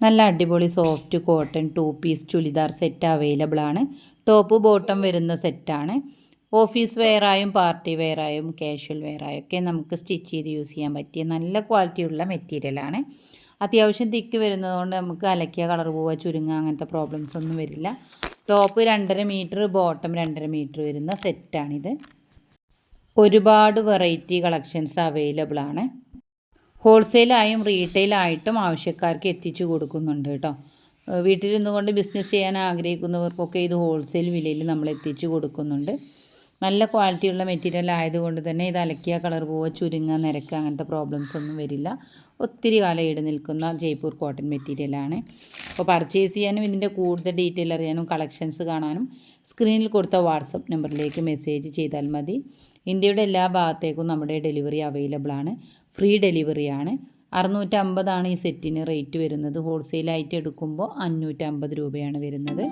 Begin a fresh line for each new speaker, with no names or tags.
നല്ല അടിപൊളി soft cotton 2 piece churidar set available ആണ്. ടോപ്പ് ബോട്ടം വരുന്ന സെറ്റാണ്. ഓഫീസ് വെയറായും പാർട്ടി വെയറായും കാഷ്വൽ വെയറായും ഒക്കെ നമുക്ക് സ്റ്റിച്ച് ചെയ്ത് യൂസ് ചെയ്യാൻ പറ്റിയ നല്ല ക്വാളിറ്റിയുള്ള മെറ്റീരിയലാണ്. അത്യാവശ്യം തിക്ക് വരുന്നതുകൊണ്ട് നമുക്ക് അലക്കിയ കളർ പോവുക, ചുരുങ്ങുക അങ്ങനത്തെ പ്രോബ്ലംസ് ഒന്നും വരില്ല. ടോപ്പ് 2.5 മീറ്റർ, ബോട്ടം 2.5 മീറ്റർ വരുന്ന സെറ്റാണിത്. ഒരുപാട് വെറൈറ്റി കളക്ഷൻസ് അവൈലബിൾ ആണ്. ഹോൾസെയിലായും റീറ്റെയിലായിട്ടും ആവശ്യക്കാർക്ക് എത്തിച്ചു കൊടുക്കുന്നുണ്ട് കേട്ടോ. വീട്ടിലിരുന്നു കൊണ്ട് ബിസിനസ് ചെയ്യാൻ ആഗ്രഹിക്കുന്നവർക്കൊക്കെ ഇത് ഹോൾസെയിൽ വിലയിൽ നമ്മൾ എത്തിച്ചു കൊടുക്കുന്നുണ്ട്. നല്ല ക്വാളിറ്റിയുള്ള മെറ്റീരിയൽ ആയതുകൊണ്ട് തന്നെ ഇത് അലക്കിയ കളർ പോവുക, ചുരുങ്ങുക, നിരക്കുക അങ്ങനത്തെ പ്രോബ്ലംസ് ഒന്നും വരില്ല. ഒത്തിരി കാലം ഈട് നിൽക്കുന്ന ജയ്പൂർ കോട്ടൺ മെറ്റീരിയലാണ്. അപ്പോൾ പർച്ചേസ് ചെയ്യാനും ഇതിൻ്റെ കൂടുതൽ ഡീറ്റെയിൽ അറിയാനും കളക്ഷൻസ് കാണാനും സ്ക്രീനിൽ കൊടുത്ത വാട്സപ്പ് നമ്പറിലേക്ക് മെസ്സേജ് ചെയ്താൽ മതി. ഇന്ത്യയുടെ എല്ലാ ഭാഗത്തേക്കും നമ്മുടെ ഡെലിവറി അവൈലബിൾ ആണ്. ഫ്രീ ഡെലിവറിയാണ്. 650 ഈ സെറ്റിന് റേറ്റ് വരുന്നത്. ഹോൾസെയിലായിട്ട് എടുക്കുമ്പോൾ 550 രൂപയാണ് വരുന്നത്.